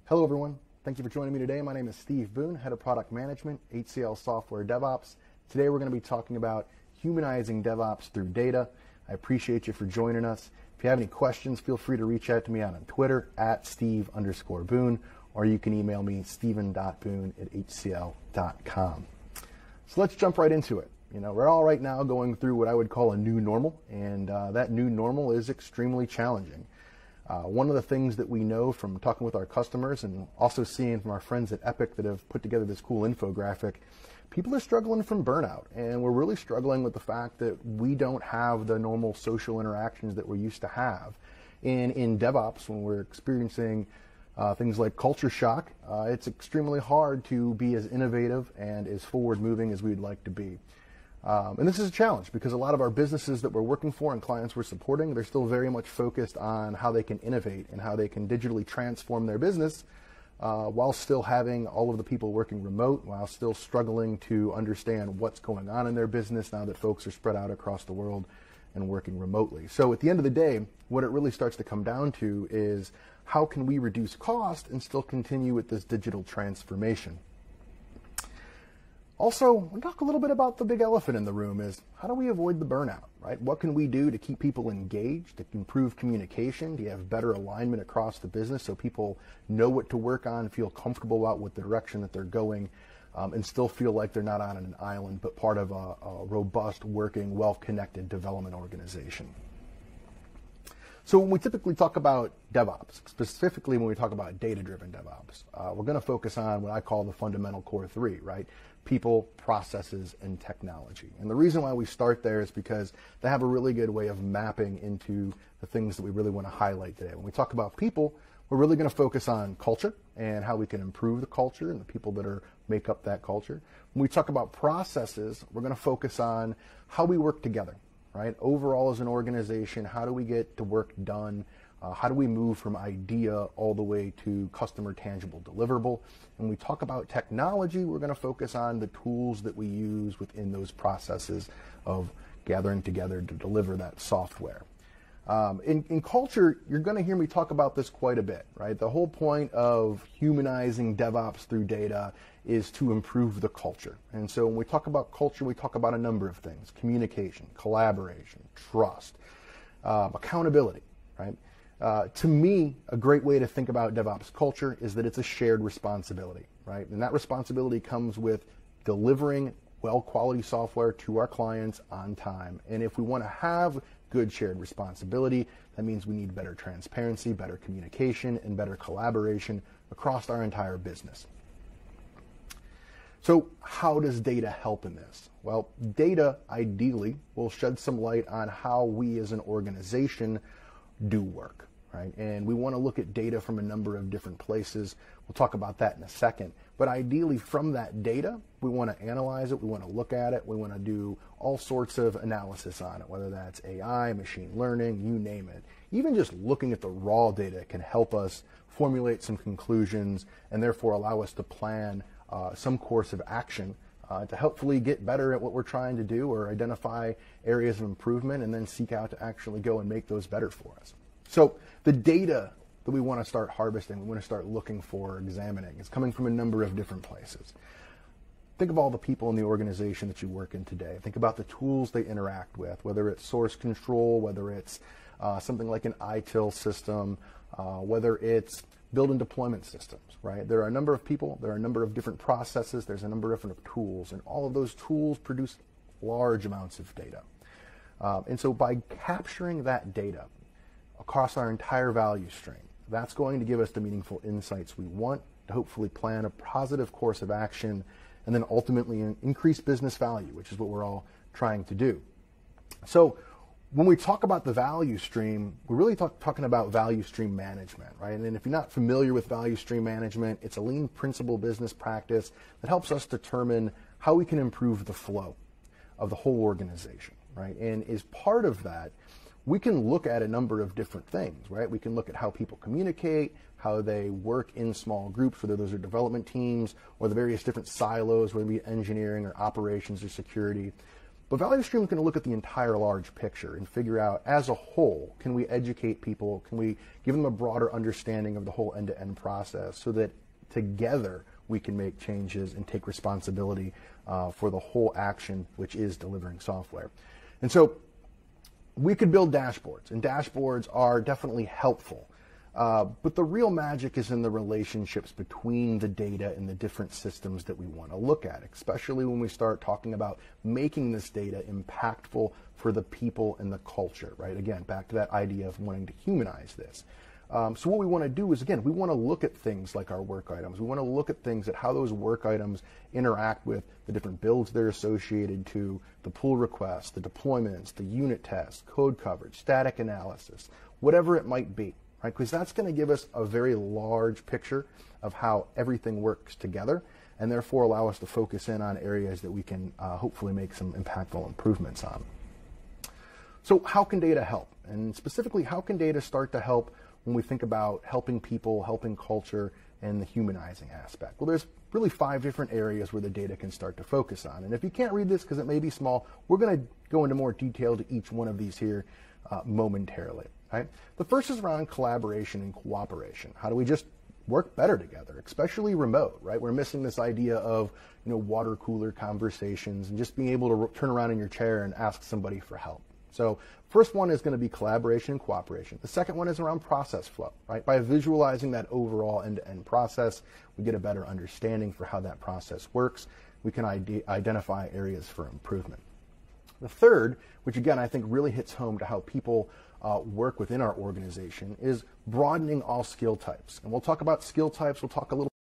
Hello everyone, thank you for joining me today. My name is Steve Boone, Head of Product Management, HCL Software DevOps. Today we're going to be talking about humanizing DevOps through data. I appreciate you for joining us. If you have any questions, feel free to reach out to me on Twitter at Steve_Boone, or you can email me steven.boone@hcl.com. So let's jump right into it. We're all right now going through what I would call a new normal, and that new normal is extremely challenging. One of the things that we know from talking with our customers and also seeing from our friends at Epic that have put together this cool infographic, people are struggling from burnout, and we're really struggling with the fact that we don't have the normal social interactions that we're used to have. And in DevOps, when we're experiencing things like culture shock, it's extremely hard to be as innovative and as forward-moving as we'd like to be. And this is a challenge because a lot of our businesses that we're working for and clients we're supporting, they're still very much focused on how they can innovate and how they can digitally transform their business while still having all of the people working remote, while still struggling to understand what's going on in their business now that folks are spread out across the world and working remotely. So at the end of the day, what it really starts to come down to is how can we reduce cost and still continue with this digital transformation? Also, we'll talk a little bit about the big elephant in the room is how do we avoid the burnout, right? What can we do to keep people engaged, to improve communication, to have better alignment across the business so people know what to work on, feel comfortable about what direction that they're going, and still feel like they're not on an island, but part of a robust, working, well-connected development organization. So when we typically talk about DevOps, specifically when we talk about data-driven DevOps, we're going to focus on what I call the fundamental core three, right? People, processes, and technology. And the reason why we start there is because they have a really good way of mapping into the things that we really want to highlight today. When we talk about people, we're really going to focus on culture and how we can improve the culture and the people that make up that culture. When we talk about processes, we're going to focus on how we work together, right? Overall as an organization, how do we get the work done? How do we move from idea all the way to customer tangible deliverable? When we talk about technology, we're going to focus on the tools that we use within those processes of gathering together to deliver that software. In culture, you're going to hear me talk about this quite a bit, right? The whole point of humanizing DevOps through data is to improve the culture. And so when we talk about culture, we talk about a number of things: communication, collaboration, trust, accountability, right? To me, a great way to think about DevOps culture is that it's a shared responsibility, right? And that responsibility comes with delivering well-quality software to our clients on time. And if we want to have good shared responsibility, that means we need better transparency, better communication, and better collaboration across our entire business. So how does data help in this? Well, data ideally will shed some light on how we as an organization do work, right? And we want to look at data from a number of different places. We'll talk about that in a second. But ideally from that data, we want to analyze it, we want to look at it, we want to do all sorts of analysis on it, whether that's AI, machine learning, you name it. Even just looking at the raw data can help us formulate some conclusions and therefore allow us to plan some course of action to hopefully get better at what we're trying to do or identify areas of improvement and then seek out to actually go and make those better for us. So the data that we want to start harvesting, we want to start looking for, examining, is coming from a number of different places. Think of all the people in the organization that you work in today. Think about the tools they interact with, whether it's source control, whether it's something like an ITIL system, whether it's build and deployment systems, right? There are a number of people, there are a number of different processes, there's a number of different tools, and all of those tools produce large amounts of data. And so by capturing that data across our entire value stream, that's going to give us the meaningful insights we want to hopefully plan a positive course of action and then ultimately increase business value, which is what we're all trying to do. So when we talk about the value stream, we're really talking about value stream management, right? And if you're not familiar with value stream management, it's a lean principle business practice that helps us determine how we can improve the flow of the whole organization, right? And as part of that, we can look at a number of different things, right? We can look at how people communicate, how they work in small groups, whether those are development teams or the various different silos, whether it be engineering or operations or security. But value stream is going to look at the entire large picture and figure out, as a whole, can we educate people? Can we give them a broader understanding of the whole end-to-end process so that together we can make changes and take responsibility for the whole action, which is delivering software. And so we could build dashboards, and dashboards are definitely helpful. But the real magic is in the relationships between the data and the different systems that we want to look at, especially when we start talking about making this data impactful for the people and the culture, right? Again, back to that idea of wanting to humanize this. So what we want to do is, again, we want to look at things like our work items. We want to look at things at how those work items interact with the different builds they're associated to, the pull requests, the deployments, the unit tests, code coverage, static analysis, whatever it might be, right? Because that's going to give us a very large picture of how everything works together, and therefore allow us to focus in on areas that we can hopefully make some impactful improvements on. So how can data help? And specifically, how can data start to help when we think about helping people, helping culture, and the humanizing aspect? Well, there's really 5 different areas where the data can start to focus on. And if you can't read this because it may be small, we're going to go into more detail to each one of these here momentarily. Right? The first is around collaboration and cooperation. How do we just work better together, especially remote, right? We're missing this idea of, water cooler conversations and just being able to turn around in your chair and ask somebody for help. So first one is going to be collaboration and cooperation. The second one is around process flow, right? By visualizing that overall end-to-end process, we get a better understanding for how that process works. We can identify areas for improvement. The third, which again I think really hits home to how people work within our organization, is broadening all skill types. And we'll talk about skill types. We'll talk a little